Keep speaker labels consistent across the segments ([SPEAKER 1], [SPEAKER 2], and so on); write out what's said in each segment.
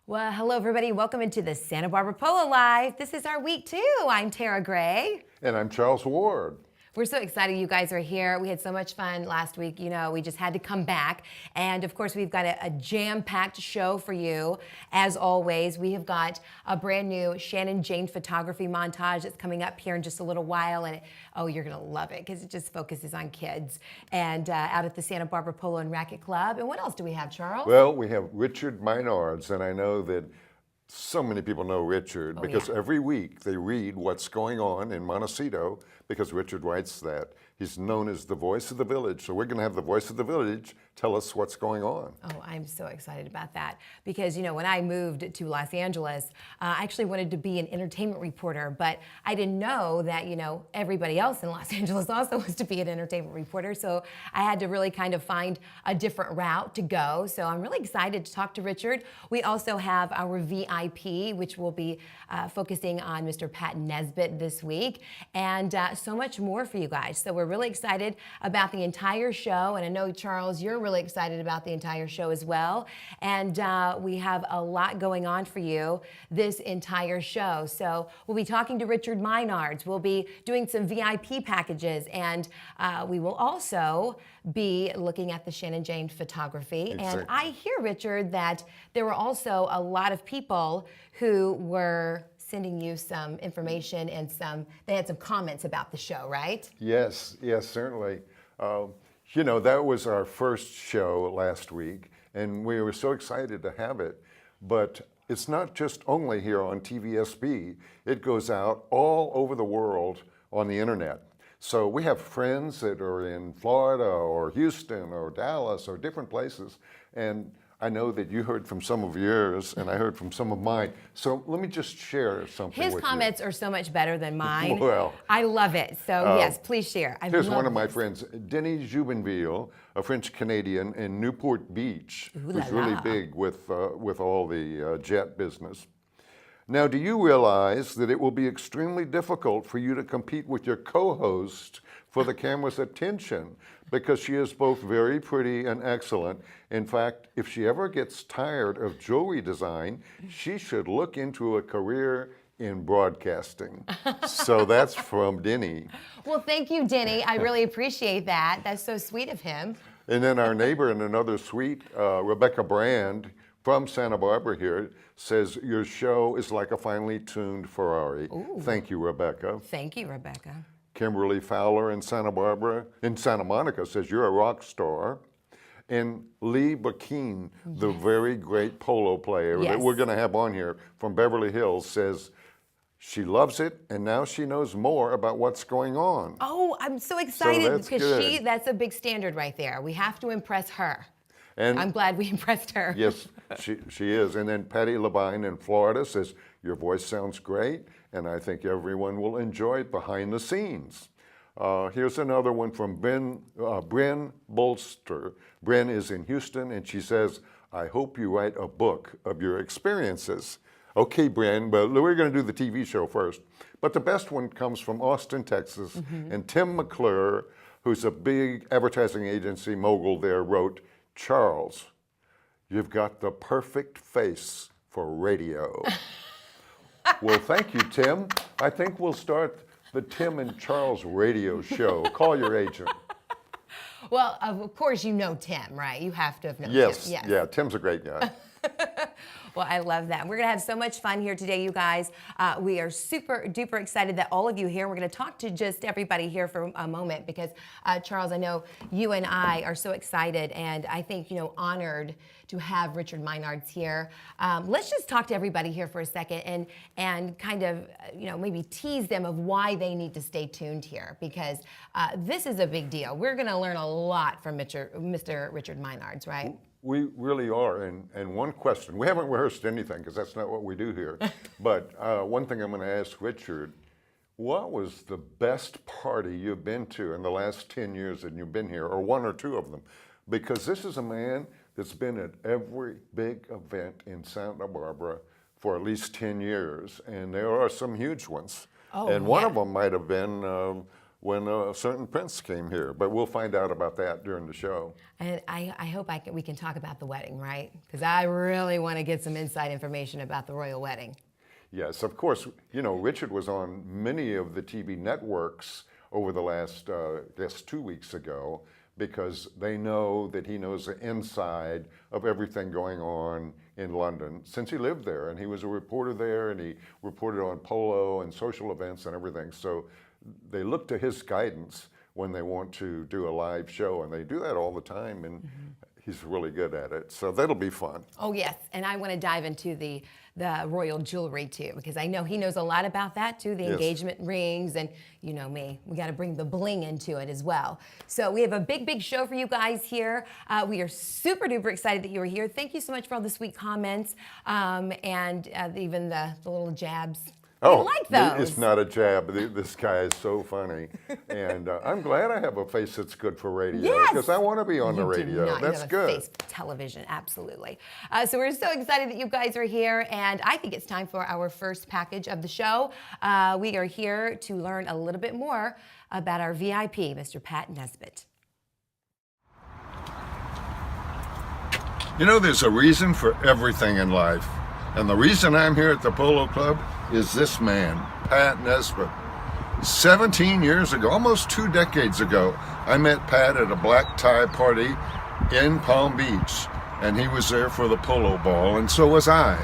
[SPEAKER 1] Well, hello, everybody. Welcome into the Santa Barbara Polo Live. This is our week 2. I'm Tara Gray.
[SPEAKER 2] And I'm Charles Ward.
[SPEAKER 1] We're so excited you guys are here. We had so much fun last week. You know, we just had to come back. And of course, we've got a jam-packed show for you. As always, we have got a brand new Shannon Jane photography montage that's coming up here in just a little while. And you're going to love it because it just focuses on kids. And out at the Santa Barbara Polo and Racquet Club. And what else do we have, Charles?
[SPEAKER 2] Well, we have Richard Meinards, and I know that so many people know Richard because every week they read what's going on in Montecito because Richard writes that. He's known as the voice of the village. So we're going to have the voice of the village tell us what's going on.
[SPEAKER 1] Oh, I'm so excited about that because, you know, when I moved to Los Angeles, I actually wanted to be an entertainment reporter, but I didn't know that, you know, everybody else in Los Angeles also wants to be an entertainment reporter. So I had to really kind of find a different route to go. So I'm really excited to talk to Richard. We also have our VIP, which will be focusing on Mr. Pat Nesbitt this week, and so much more for you guys. So we're really excited about the entire show, and I know, Charles, you're really excited about the entire show as well. And we have a lot going on for you this entire show. So we'll be talking to Richard Meinards. We'll be doing some VIP packages, and we will also be looking at the Shannon Jane photography.
[SPEAKER 2] Exactly.
[SPEAKER 1] And I hear, Richard, that there were also a lot of people who were sending you some information and they had some comments about the show, right?
[SPEAKER 2] Yes, certainly. You know, that was our first show last week, and we were so excited to have it. But it's not just only here on TVSB. It goes out all over the world on the internet. So we have friends that are in Florida or Houston or Dallas or different places. And I know that you heard from some of yours, and I heard from some of mine. So let me just share something with you.
[SPEAKER 1] His comments are so much better than mine.
[SPEAKER 2] Well,
[SPEAKER 1] I love it. So yes, please share.
[SPEAKER 2] Here's one of my friends, Denny Jubenville, a French-Canadian in Newport Beach, who's really big with all the jet business. Now, do you realize that it will be extremely difficult for you to compete with your co-host for the camera's attention because she is both very pretty and excellent. In fact, if she ever gets tired of jewelry design, she should look into a career in broadcasting. So that's from Denny.
[SPEAKER 1] Well, thank you, Denny. I really appreciate that. That's so sweet of him.
[SPEAKER 2] And then our neighbor in another suite, Rebecca Brand from Santa Barbara here, says your show is like a finely tuned Ferrari.
[SPEAKER 1] Ooh.
[SPEAKER 2] Thank you, Rebecca.
[SPEAKER 1] Thank you, Rebecca.
[SPEAKER 2] Kimberly Fowler in Santa Monica says you're a rock star. And Lee Bakeen, the very great polo player that we're going to have on here from Beverly Hills, says she loves it, and now she knows more about what's going on.
[SPEAKER 1] Oh, I'm so excited
[SPEAKER 2] that's
[SPEAKER 1] because
[SPEAKER 2] good.
[SPEAKER 1] that's a big standard right there. We have to impress her.
[SPEAKER 2] And
[SPEAKER 1] I'm glad we impressed her.
[SPEAKER 2] Yes, she is. And then Patty Levine in Florida says, your voice sounds great, and I think everyone will enjoy it behind the scenes. Here's another one from Bryn Bolster. Bryn is in Houston, and she says, I hope you write a book of your experiences. Okay, Bryn, but we're going to do the TV show first. But the best one comes from Austin, Texas, and Tim McClure, who's a big advertising agency mogul there, wrote, Charles, you've got the perfect face for radio. Well, thank you, Tim. I think we'll start the Tim and Charles radio show. Call your agent.
[SPEAKER 1] Well, of course you know Tim, right? You have to have known
[SPEAKER 2] Yes,
[SPEAKER 1] Tim. Yes.
[SPEAKER 2] yeah, Tim's a great guy.
[SPEAKER 1] Well, I love that. We're going to have so much fun here today, you guys. We are super duper excited that all of you here. We're going to talk to just everybody here for a moment because, Charles, I know you and I are so excited and I think, you know, honored to have Richard Meinards here. Let's just talk to everybody here for a second and kind of, you know, maybe tease them of why they need to stay tuned here because this is a big deal. We're going to learn a lot from Mr. Richard Meinards, right?
[SPEAKER 2] We really are. And one question, we haven't rehearsed anything because that's not what we do here. But one thing I'm going to ask Richard, what was the best party you've been to in the last 10 years that you've been here, or one or two of them? Because this is a man that's been at every big event in Santa Barbara for at least 10 years. And there are some huge ones.
[SPEAKER 1] Oh,
[SPEAKER 2] and one of them might have been when a certain prince came here. But we'll find out about that during the show.
[SPEAKER 1] And I hope we can talk about the wedding, right? Because I really want to get some inside information about the royal wedding.
[SPEAKER 2] Yes, of course. You know, Richard was on many of the TV networks over the last, I guess 2 weeks ago, because they know that he knows the inside of everything going on in London since he lived there. And he was a reporter there, and he reported on Polo and social events and everything. So they look to his guidance when they want to do a live show, and they do that all the time, and he's really good at it. So that'll be fun.
[SPEAKER 1] Oh yes, and I want to dive into the royal jewelry too, because I know he knows a lot about that too, the
[SPEAKER 2] Yes.
[SPEAKER 1] engagement rings, and you know me, we got to bring the bling into it as well. So we have a big show for you guys here. We are super duper excited that you were here. Thank you so much for all the sweet comments, and even the little jabs.
[SPEAKER 2] Oh,
[SPEAKER 1] I like those.
[SPEAKER 2] it's not a jab. This guy is so funny. And I'm glad I have a face that's good for radio,
[SPEAKER 1] Yes!
[SPEAKER 2] because I want to be on the
[SPEAKER 1] You do
[SPEAKER 2] radio.
[SPEAKER 1] not. You
[SPEAKER 2] That's
[SPEAKER 1] have a
[SPEAKER 2] good.
[SPEAKER 1] face for television, absolutely. So we're so excited that you guys are here, and I think it's time for our first package of the show. We are here to learn a little bit more about our VIP, Mr. Pat Nesbitt.
[SPEAKER 2] You know, there's a reason for everything in life. And the reason I'm here at the Polo Club is this man, Pat Nesbitt. 17 years ago, almost 2 decades ago, I met Pat at a black tie party in Palm Beach. And he was there for the polo ball, and so was I.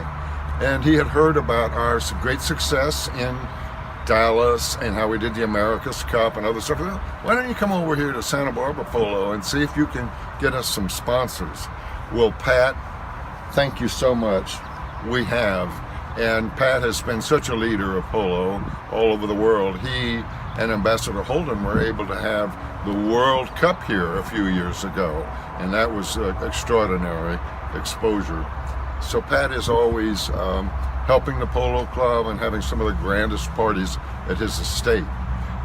[SPEAKER 2] And he had heard about our great success in Dallas and how we did the America's Cup and other stuff. Well, why don't you come over here to Santa Barbara Polo and see if you can get us some sponsors? Well, Pat, thank you so much. We have. And Pat has been such a leader of polo all over the world. He and Ambassador Holden were able to have the World Cup here a few years ago, and that was extraordinary exposure. So Pat is always helping the Polo Club and having some of the grandest parties at his estate.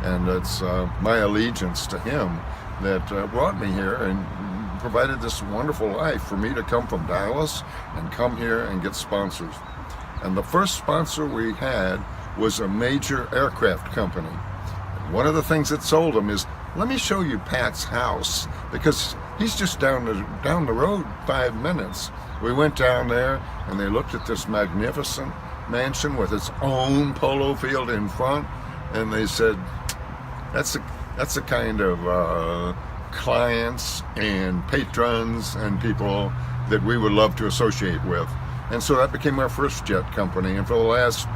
[SPEAKER 2] And it's my allegiance to him that brought me here and provided this wonderful life for me to come from Dallas and come here and get sponsors. And the first sponsor we had was a major aircraft company. And one of the things that sold him is, let me show you Pat's house, because he's just down the road 5 minutes. We went down there and they looked at this magnificent mansion with its own polo field in front, and they said, that's the kind of clients and patrons and people that we would love to associate with. And so that became our first jet company, and for the last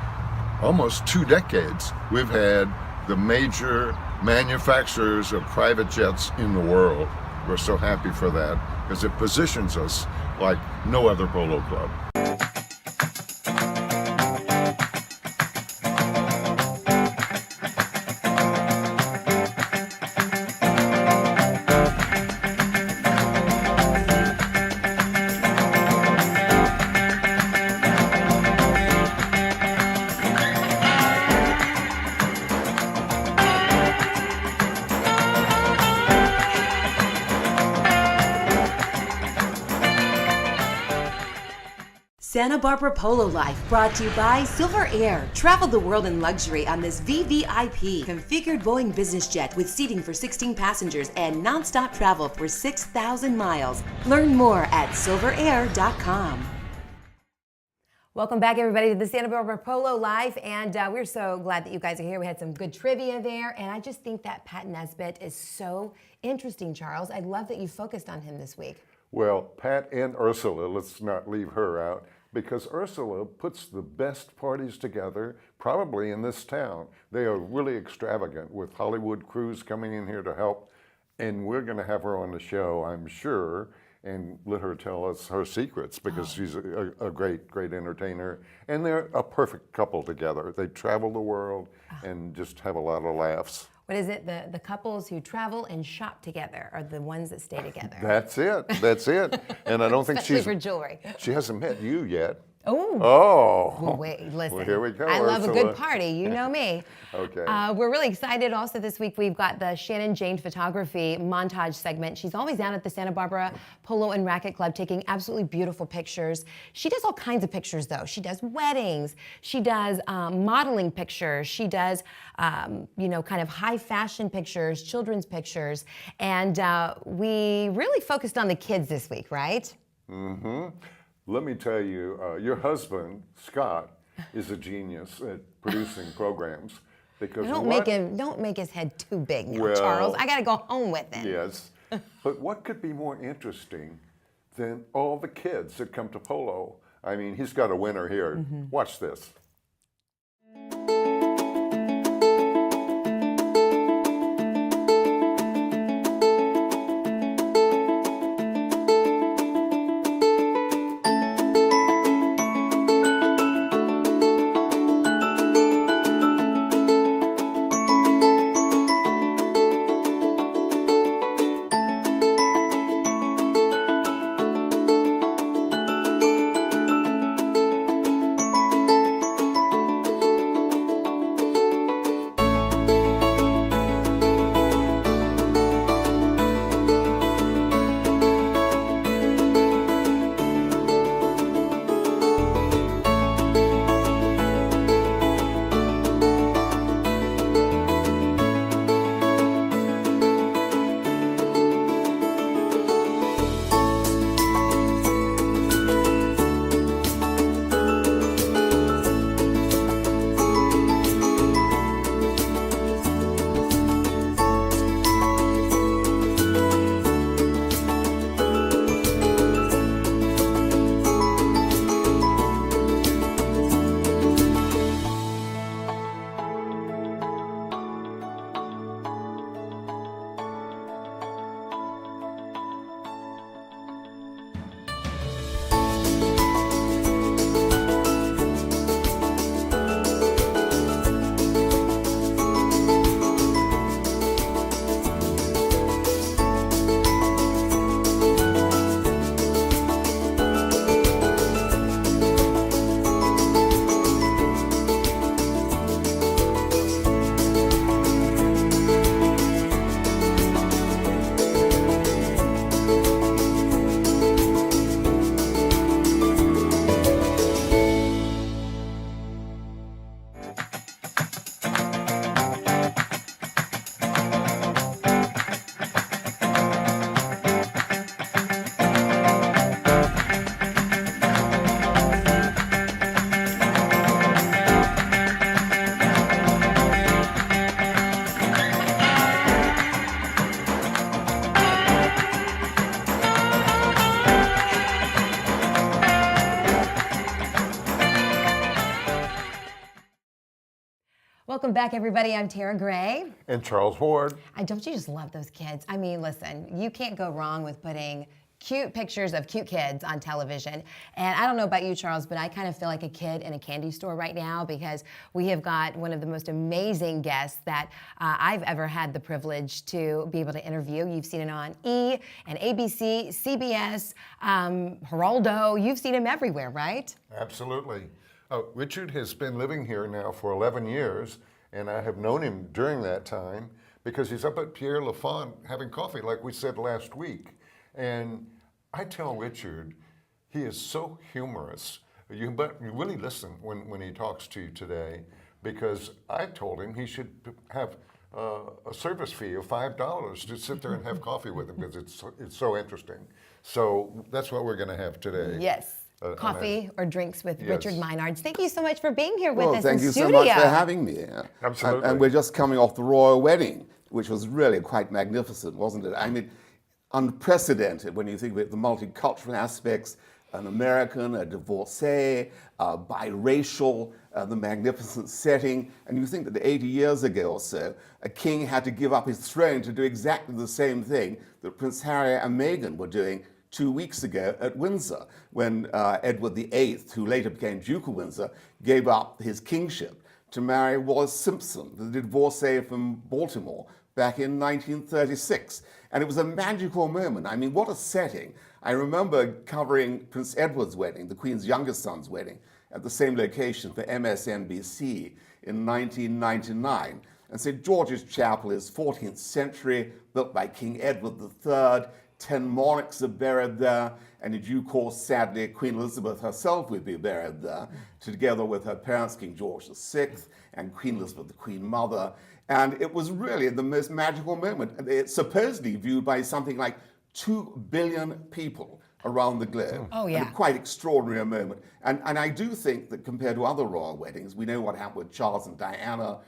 [SPEAKER 2] almost 2 decades we've had the major manufacturers of private jets in the world. We're so happy for that, because it positions us like no other polo club.
[SPEAKER 3] Santa Barbara Polo Life, brought to you by Silver Air. Travel the world in luxury on this VVIP configured Boeing business jet with seating for 16 passengers and nonstop travel for 6,000 miles. Learn more at silverair.com.
[SPEAKER 1] Welcome back, everybody, to the Santa Barbara Polo Live, and we're so glad that you guys are here. We had some good trivia there, and I just think that Pat Nesbitt is so interesting, Charles. I love that you focused on him this week.
[SPEAKER 2] Well, Pat and Ursula, let's not leave her out, because Ursula puts the best parties together probably in this town. They are really extravagant, with Hollywood crews coming in here to help, and we're going to have her on the show, I'm sure, and let her tell us her secrets, because she's a great entertainer, and they're a perfect couple together. They travel the world and just have a lot of laughs.
[SPEAKER 1] What is it? The couples who travel and shop together are the ones that stay together.
[SPEAKER 2] That's it. And I don't think
[SPEAKER 1] Especially for jewelry.
[SPEAKER 2] she hasn't met you yet. Oh.
[SPEAKER 1] Wait, listen.
[SPEAKER 2] Well, here we go,
[SPEAKER 1] I love a
[SPEAKER 2] Ursula.
[SPEAKER 1] good party. You know me.
[SPEAKER 2] Okay.
[SPEAKER 1] We're really excited. Also, this week we've got the Shannon Jane photography montage segment. She's always down at the Santa Barbara Polo and Racquet Club taking absolutely beautiful pictures. She does all kinds of pictures, though. She does weddings. She does modeling pictures. She does, kind of high fashion pictures, children's pictures. And we really focused on the kids this week, right?
[SPEAKER 2] Mm-hmm. Let me tell you, your husband, Scott, is a genius at producing programs. Because
[SPEAKER 1] Don't make his head too big now,
[SPEAKER 2] Well,
[SPEAKER 1] Charles. I got to go home with it.
[SPEAKER 2] Yes. But what could be more interesting than all the kids that come to Polo? I mean, he's got a winner here.
[SPEAKER 1] Mm-hmm.
[SPEAKER 2] Watch this.
[SPEAKER 1] Welcome back, everybody. I'm Tara Gray.
[SPEAKER 2] And Charles Ward.
[SPEAKER 1] And don't you just love those kids? I mean, listen, you can't go wrong with putting cute pictures of cute kids on television. And I don't know about you, Charles, but I kind of feel like a kid in a candy store right now because we have got one of the most amazing guests that I've ever had the privilege to be able to interview. You've seen it on E! and ABC, CBS, Geraldo. You've seen him everywhere, right?
[SPEAKER 2] Absolutely. Richard has been living here now for 11 years, and I have known him during that time because he's up at Pierre Lafont having coffee, like we said last week. And I tell Richard, he is so humorous. You really listen when he talks to you today, because I told him he should have a service fee of $5 to sit there and have coffee with him because it's so interesting. So that's what we're going to have today.
[SPEAKER 1] Yes. Coffee or drinks with
[SPEAKER 2] Yes.
[SPEAKER 1] Richard Meinhardt. Thank you so much for being here with us
[SPEAKER 4] Thank
[SPEAKER 1] in
[SPEAKER 4] you
[SPEAKER 1] studio.
[SPEAKER 4] so much for having me.
[SPEAKER 2] Absolutely.
[SPEAKER 4] And we're just coming off the royal wedding, which was really quite magnificent, wasn't it? I mean, unprecedented when you think of it, the multicultural aspects, an American, a divorcee, biracial, the magnificent setting. And you think that 80 years ago or so, a king had to give up his throne to do exactly the same thing that Prince Harry and Meghan were doing 2 weeks ago at Windsor, when Edward VIII, who later became Duke of Windsor, gave up his kingship to marry Wallis Simpson, the divorcee from Baltimore, back in 1936. And it was a magical moment. I mean, what a setting. I remember covering Prince Edward's wedding, the Queen's youngest son's wedding, at the same location for MSNBC in 1999. And St. George's Chapel is 14th century, built by King Edward III. 10 monarchs are buried there, and in due course, sadly, Queen Elizabeth herself would be buried there, together with her parents, King George VI and Queen Elizabeth, the Queen Mother. And it was really the most magical moment. It's supposedly viewed by something like 2 billion people around the globe.
[SPEAKER 1] Oh, yeah.
[SPEAKER 4] And a quite extraordinary moment. And I do think that compared to other royal weddings, we know what happened with Charles and Diana,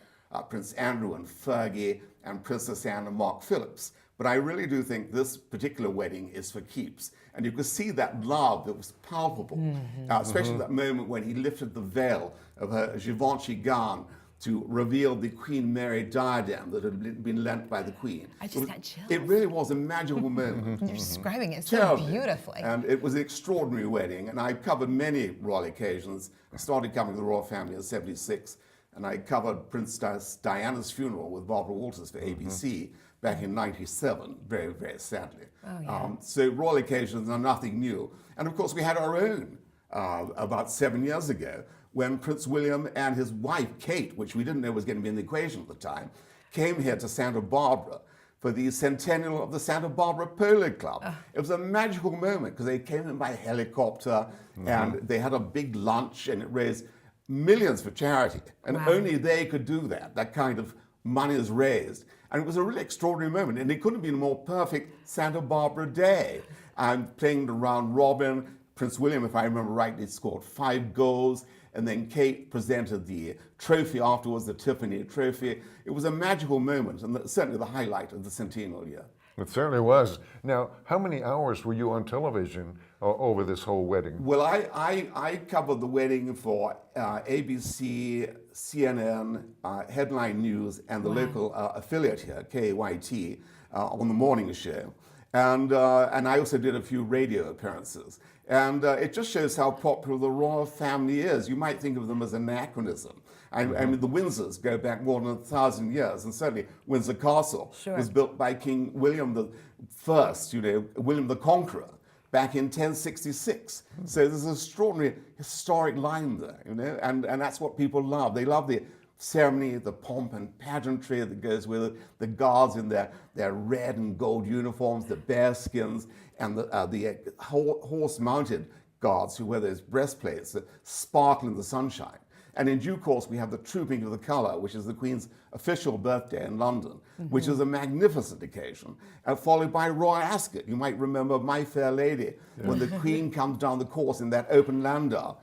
[SPEAKER 4] Prince Andrew and Fergie, and Princess Anne and Mark Phillips. But I really do think this particular wedding is for keeps. And you could see that love that was palpable, especially that moment when he lifted the veil of her Givenchy gown to reveal the Queen Mary diadem that had been lent by the Queen.
[SPEAKER 1] I just got chills.
[SPEAKER 4] It really was a magical moment.
[SPEAKER 1] You're describing it so
[SPEAKER 4] Terribly.
[SPEAKER 1] beautifully.
[SPEAKER 4] And it was an extraordinary wedding. And I covered many royal occasions. I started covering the royal family in '76. And I covered Princess Diana's funeral with Barbara Walters for ABC back in '97, very, very sadly.
[SPEAKER 1] Oh, yeah.
[SPEAKER 4] So royal occasions are nothing new. And of course, we had our own about 7 years ago when Prince William and his wife, Kate, which we didn't know was going to be in the equation at the time, came here to Santa Barbara for the centennial of the Santa Barbara Polo Club. It was a magical moment because they came in by helicopter and they had a big lunch and it raised millions for charity. And only they could do that. That kind of money is raised. And it was a really extraordinary moment. And it couldn't have been a more perfect Santa Barbara day. And playing the round robin, Prince William, if I remember rightly, scored 5 goals. And then Kate presented the trophy afterwards, the Tiffany trophy. It was a magical moment and certainly the highlight of the centennial year.
[SPEAKER 2] It certainly was. Now, how many hours were you on television over this whole wedding?
[SPEAKER 4] Well, I covered the wedding for ABC, CNN, Headline News, and the local affiliate here, KYT, on the morning show. And I also did a few radio appearances. And it just shows how popular the royal family is. You might think of them as an anachronism. I mean, the Windsors go back more than 1,000 years, and certainly Windsor Castle was built by King William I, William the Conqueror, back in 1066. So there's an extraordinary historic line there, and that's what people love. They love the ceremony, the pomp and pageantry that goes with it, the guards in their red and gold uniforms, the bearskins, and the horse-mounted guards who wear those breastplates that sparkle in the sunshine. And in due course, we have the Trooping of the Colour, which is the Queen's official birthday in London, which is a magnificent occasion, followed by Royal Ascot. You might remember My Fair Lady, when the Queen comes down the course in that open landau,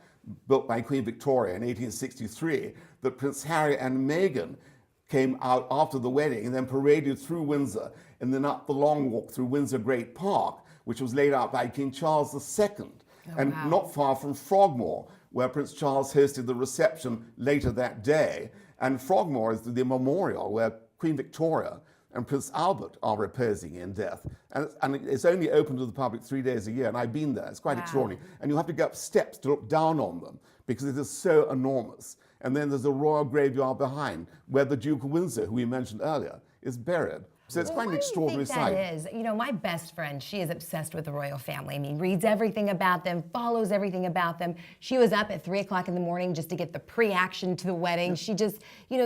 [SPEAKER 4] built by Queen Victoria in 1863, that Prince Harry and Meghan came out after the wedding and then paraded through Windsor and then up the long walk through Windsor Great Park, which was laid out by King Charles II, not far from Frogmore, where Prince Charles hosted the reception later that day. And Frogmore is the memorial where Queen Victoria and Prince Albert are reposing in death. And it's only open to the public 3 days a year, and I've been there. It's quite extraordinary. And you have to go up steps to look down on them because it is so enormous. And then there's a royal graveyard behind where the Duke of Windsor, who we mentioned earlier, is buried. So it's quite an extraordinary sight.
[SPEAKER 1] That is. You know, my best friend, she is obsessed with the royal family. I mean, reads everything about them, follows everything about them. She was up at 3 o'clock in the morning just to get the pre-action to the wedding. She just, we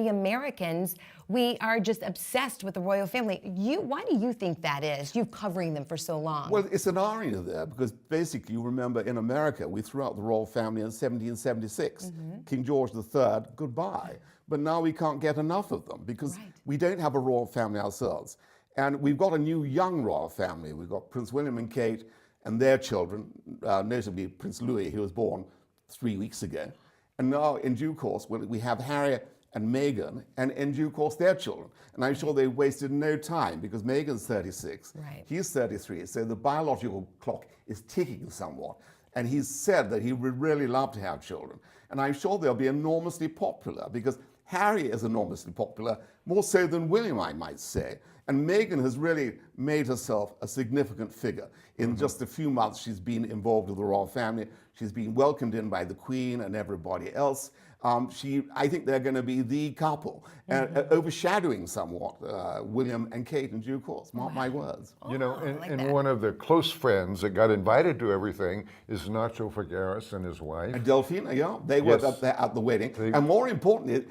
[SPEAKER 1] Americans, we are just obsessed with the royal family. Why do you think that is? You covering them for so long.
[SPEAKER 4] Well, it's an irony there because basically, you remember in America, we threw out the royal family in 1776. King George III, goodbye. But now we can't get enough of them because we don't have a royal family ourselves. And we've got a new young royal family. We've got Prince William and Kate and their children, notably Prince Louis, who was born 3 weeks ago. And now, in due course, we have Harry and Meghan, and in due course, their children. And I'm sure they wasted no time because Meghan's 36, he's 33, so the biological clock is ticking somewhat. And he's said that he would really love to have children. And I'm sure they'll be enormously popular because Harry is enormously popular, more so than William, I might say. And Meghan has really made herself a significant figure. In just a few months, she's been involved with the royal family. She's been welcomed in by the Queen and everybody else. I think they're going to be the couple, overshadowing somewhat William and Kate in due course. Mark my words.
[SPEAKER 2] You know,
[SPEAKER 1] I like
[SPEAKER 2] and
[SPEAKER 1] that.
[SPEAKER 2] one of the close friends that got invited to everything is Nacho Figueras and his wife.
[SPEAKER 4] And Delphina, yeah, they were
[SPEAKER 2] Yes.
[SPEAKER 4] up there at the wedding. And more importantly,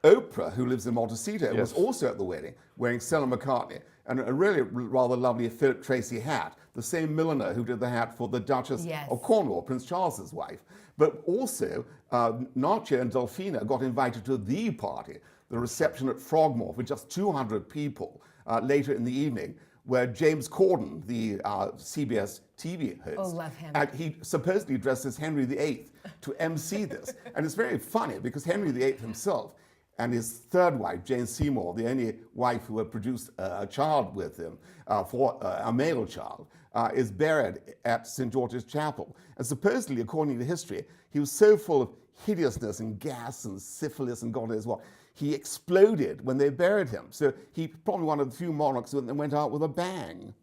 [SPEAKER 4] Oprah, who lives in Montecito, was
[SPEAKER 2] Yes.
[SPEAKER 4] also at the wedding, wearing Stella McCartney and a really rather lovely Philip Tracy hat, the same milliner who did the hat for the Duchess
[SPEAKER 1] Yes.
[SPEAKER 4] of Cornwall, Prince Charles's wife. But also, Nacho and Delphina got invited to the party, the reception at Frogmore with just 200 people later in the evening, where James Corden, the CBS TV host,
[SPEAKER 1] love him.
[SPEAKER 4] and he supposedly dressed as Henry VIII to MC this. And it's very funny because Henry VIII himself and his third wife, Jane Seymour, the only wife who had produced a child with him, a male child, is buried at St. George's Chapel. And supposedly, according to history, he was so full of hideousness and gas and syphilis and God knows what, he exploded when they buried him. So he probably one of the few monarchs that went out with a bang.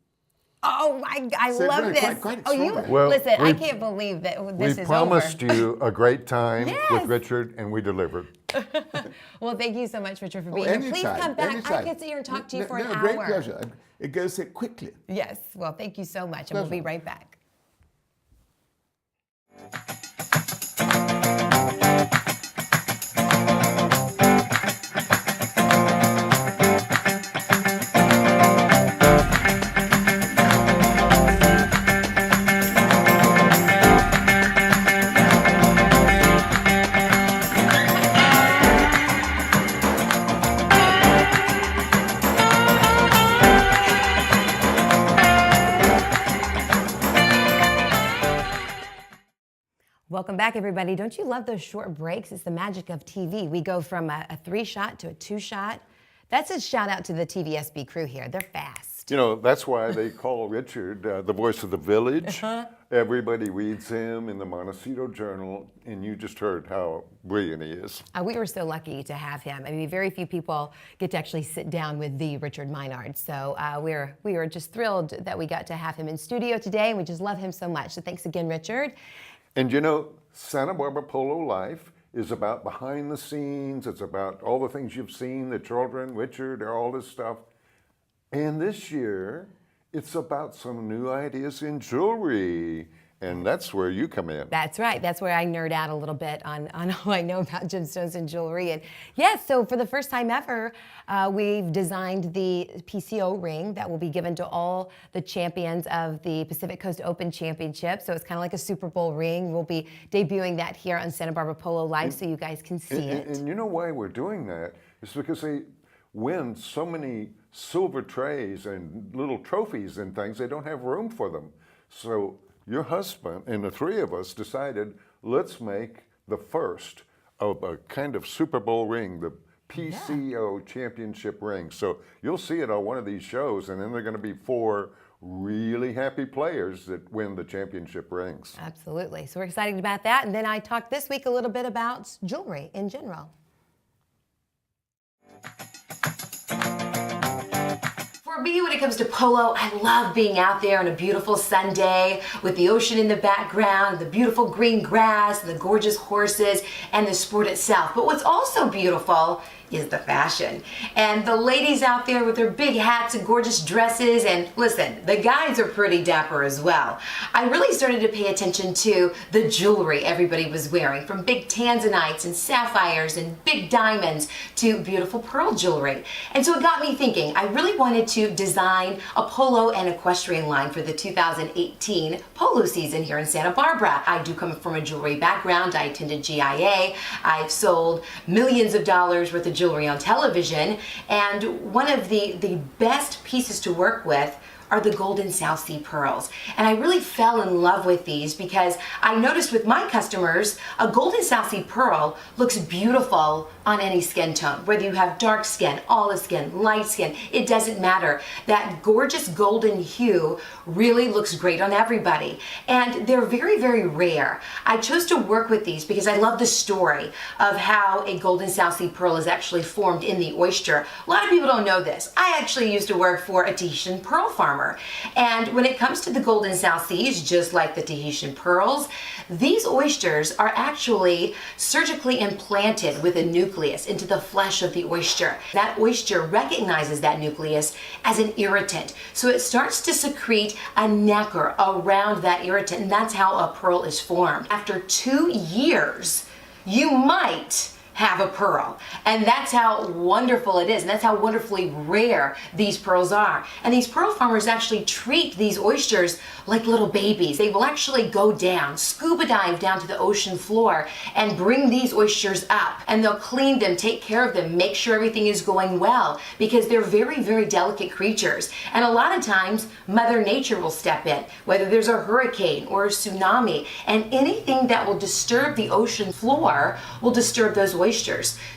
[SPEAKER 1] Oh, I
[SPEAKER 4] So
[SPEAKER 1] love
[SPEAKER 4] really
[SPEAKER 1] this.
[SPEAKER 4] quite
[SPEAKER 1] Oh, you
[SPEAKER 4] extraordinary.
[SPEAKER 2] Well,
[SPEAKER 1] listen. I
[SPEAKER 2] we-
[SPEAKER 1] can't believe that
[SPEAKER 2] We
[SPEAKER 1] this is
[SPEAKER 2] promised
[SPEAKER 1] over.
[SPEAKER 2] you a great time
[SPEAKER 1] Yes.
[SPEAKER 2] with Richard, and we delivered.
[SPEAKER 1] Well, thank you so much, Richard, for
[SPEAKER 4] Oh,
[SPEAKER 1] being here. Please
[SPEAKER 4] anytime,
[SPEAKER 1] come back. I
[SPEAKER 4] anytime.
[SPEAKER 1] could sit here and talk to you for an
[SPEAKER 4] No,
[SPEAKER 1] hour.
[SPEAKER 4] great pleasure. It goes so quickly.
[SPEAKER 1] Yes. Well, thank you so much, and we'll be
[SPEAKER 4] Pleasure.
[SPEAKER 1] right back. Welcome back, everybody. Don't you love those short breaks? It's the magic of TV. We go from a 3-shot to a 2-shot. That's a shout out to the TVSB crew here. They're fast.
[SPEAKER 2] You know, that's why they call Richard the voice of the village. Everybody reads him in the Montecito Journal, and you just heard how brilliant he is.
[SPEAKER 1] We were so lucky to have him. I mean, very few people get to actually sit down with the Richard Meinard. So we were just thrilled that we got to have him in studio today, and we just love him so much. So thanks again, Richard.
[SPEAKER 2] And you know, Santa Barbara Polo Life is about behind the scenes. It's about all the things you've seen, the children, Richard, all this stuff. And this year, it's about some new ideas in jewelry. And that's where you come in.
[SPEAKER 1] That's right. That's where I nerd out a little bit on all I know about gemstones and jewelry. And yes, so for the first time ever, we've designed the PCO ring that will be given to all the champions of the Pacific Coast Open Championship. So it's kind of like a Super Bowl ring. We'll be debuting that here on Santa Barbara Polo Live so you guys can see it.
[SPEAKER 2] And you know why we're doing that? It's because they win so many silver trays and little trophies and things, they don't have room for them. So your husband and the three of us decided, let's make the first of a kind of Super Bowl ring, the PCO championship ring. So you'll see it on one of these shows, and then there are going to be 4 really happy players that win the championship rings.
[SPEAKER 1] Absolutely. So we're excited about that. And then I talked this week a little bit about jewelry in general. For me, when it comes to polo, I love being out there on a beautiful Sunday with the ocean in the background, the beautiful green grass, the gorgeous horses, and the sport itself. But what's also beautiful is the fashion. And the ladies out there with their big hats and gorgeous dresses, and listen, the guys are pretty dapper as well. I really started to pay attention to the jewelry everybody was wearing, from big tanzanites and sapphires and big diamonds to beautiful pearl jewelry. And so it got me thinking, I really wanted to design a polo and equestrian line for the 2018 polo season here in Santa Barbara. I do come from a jewelry background. I attended GIA. I've sold millions of dollars worth of jewelry on television, and one of the best pieces to work with are the golden South Sea pearls. And I really fell in love with these because I noticed with my customers, a golden South Sea pearl looks beautiful
[SPEAKER 3] on any skin tone. Whether you have dark skin, olive skin, light skin, it doesn't matter. That gorgeous golden hue really looks great on everybody. And they're very, very rare. I chose to work with these because I love the story of how a golden South Sea pearl is actually formed in the oyster. A lot of people don't know this. I actually used to work for a Tahitian pearl farmer. And when it comes to the golden South Seas, just like the Tahitian pearls, these oysters are actually surgically implanted with a nucleus into the flesh of the oyster. That oyster recognizes that nucleus as an irritant. So it starts to secrete a nacre around that irritant, and that's how a pearl is formed. After 2 years, you might have a pearl. And that's how wonderful it is. And that's how wonderfully rare these pearls are. And these pearl farmers actually treat these oysters like little babies. They will actually go down, scuba dive down to the ocean floor and bring these oysters up. And they'll clean them, take care of them, make sure everything is going well, because they're very, very delicate creatures. And a lot of times, Mother Nature will step in, whether there's a hurricane or a tsunami, and anything that will disturb the ocean floor will disturb those oysters.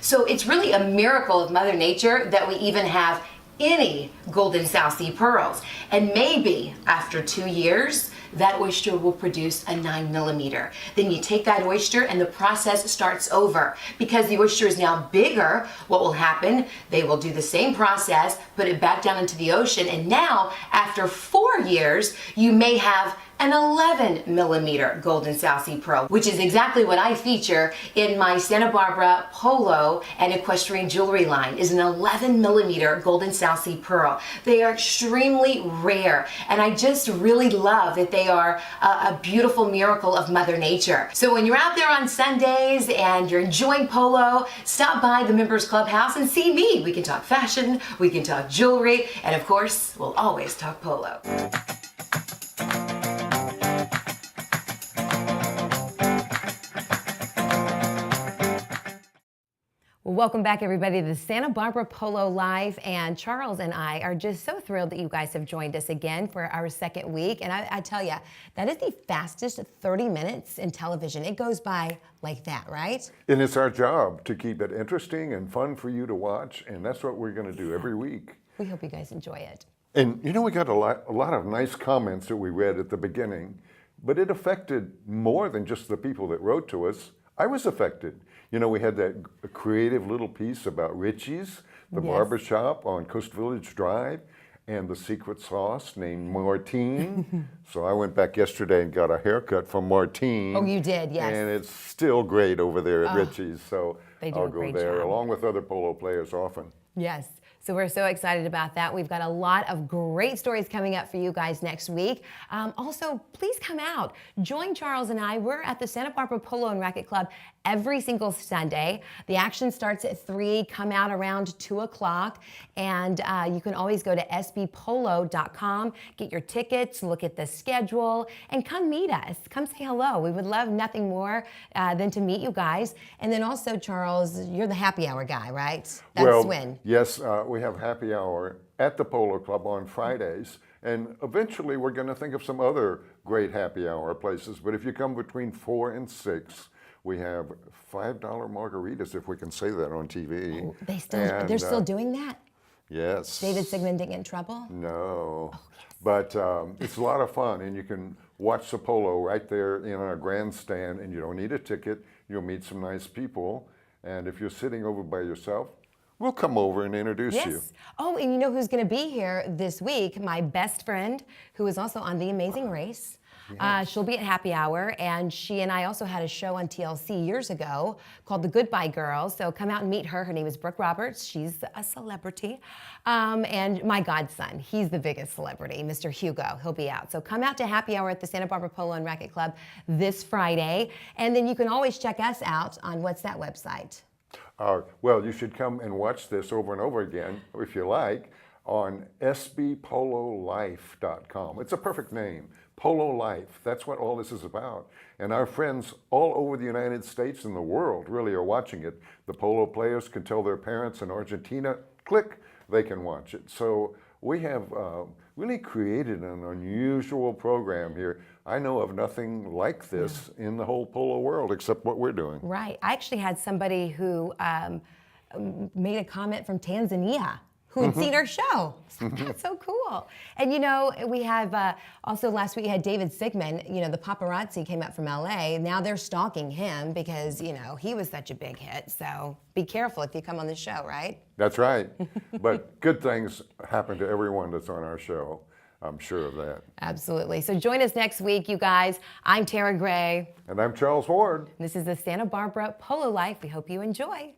[SPEAKER 3] So it's really a miracle of Mother Nature that we even have any golden South Sea pearls. And maybe after 2 years, that oyster will produce a 9mm. Then you take that oyster and the process starts over. Because the oyster is now bigger, what will happen? They will do the same process, put it back down into the ocean, and now, after 4 years, you may have an 11mm golden South Sea pearl, which is exactly what I feature in my Santa Barbara Polo and equestrian jewelry line, is an 11mm golden South Sea pearl. They are extremely rare, and I just really love that they are a beautiful miracle of Mother Nature. So when you're out there on Sundays and you're enjoying polo, stop by the Members Clubhouse and see me. We can talk fashion, we can talk jewelry, and of course, we'll always talk polo.
[SPEAKER 1] Well, welcome back, everybody, to the Santa Barbara Polo Live. And Charles and I are just so thrilled that you guys have joined us again for our second week. And I tell you, that is the fastest 30 minutes in television. It goes by like that, right?
[SPEAKER 2] And it's our job to keep it interesting and fun for you to watch, and that's what we're going to do every week.
[SPEAKER 1] We hope you guys enjoy it.
[SPEAKER 2] And you know, we got a lot of nice comments that we read at the beginning, but it affected more than just the people that wrote to us. I was affected. You know, we had that creative little piece about Richie's, the barbershop on Coast Village Drive, and the secret sauce named Martine. So I went back yesterday and got a haircut from Martine.
[SPEAKER 1] Oh, you did, yes.
[SPEAKER 2] And it's still great over there at Richie's. So I'll go there
[SPEAKER 1] job.
[SPEAKER 2] along with other polo players often.
[SPEAKER 1] Yes. So we're so excited about that. We've got a lot of great stories coming up for you guys next week. Also, please come out. Join Charles and I. We're at the Santa Barbara Polo and Racquet Club every single Sunday. The action starts at 3. Come out around 2 o'clock. And you can always go to sbpolo.com, get your tickets, look at the schedule, and come meet us. Come say hello. We would love nothing more than to meet you guys. And then also, Charles, you're the happy hour guy, right? That's when.
[SPEAKER 2] Yes, we have happy hour at the Polo Club on Fridays, and eventually we're going to think of some other great happy hour places. But if you come between 4 and 6, we have $5 margaritas, if we can say that on TV.
[SPEAKER 1] Oh, they're still doing that?
[SPEAKER 2] Yes.
[SPEAKER 1] David Sigmund didn't get in trouble?
[SPEAKER 2] No. Oh, yes. But it's a lot of fun, and you can watch the polo right there in our grandstand, and you don't need a ticket. You'll meet some nice people, and if you're sitting over by yourself, we'll come over and introduce you.
[SPEAKER 1] Oh, and you know who's going to be here this week? My best friend, who is also on The Amazing Race. She'll be at happy hour, and she and I also had a show on TLC years ago called The Goodbye Girls. So come out and meet her. Her name is Brooke Roberts. She's a celebrity. And my godson, he's the biggest celebrity, Mr. Hugo. He'll be out. So come out to happy hour at the Santa Barbara Polo and Racquet Club this Friday. And then you can always check us out on what's that website?
[SPEAKER 2] Well, you should come and watch this over and over again, if you like, on sbpololife.com. It's a perfect name, Polo Life. That's what all this is about. And our friends all over the United States and the world really are watching it. The polo players can tell their parents in Argentina, click, they can watch it. So we have really created an unusual program here. I know of nothing like this in the whole polo world except what we're doing.
[SPEAKER 1] Right. I actually had somebody who made a comment from Tanzania who had seen our show. So that's so cool. And you know, we have also last week we had David Sigmund, you know, the paparazzi came up from LA. Now they're stalking him because, you know, he was such a big hit. So be careful if you come on the show, right?
[SPEAKER 2] That's right. But good things happen to everyone that's on our show. I'm sure of that.
[SPEAKER 1] Absolutely. So join us next week, you guys. I'm Tara Gray.
[SPEAKER 2] And I'm Charles Ward.
[SPEAKER 1] This is the Santa Barbara Polo Life. We hope you enjoy.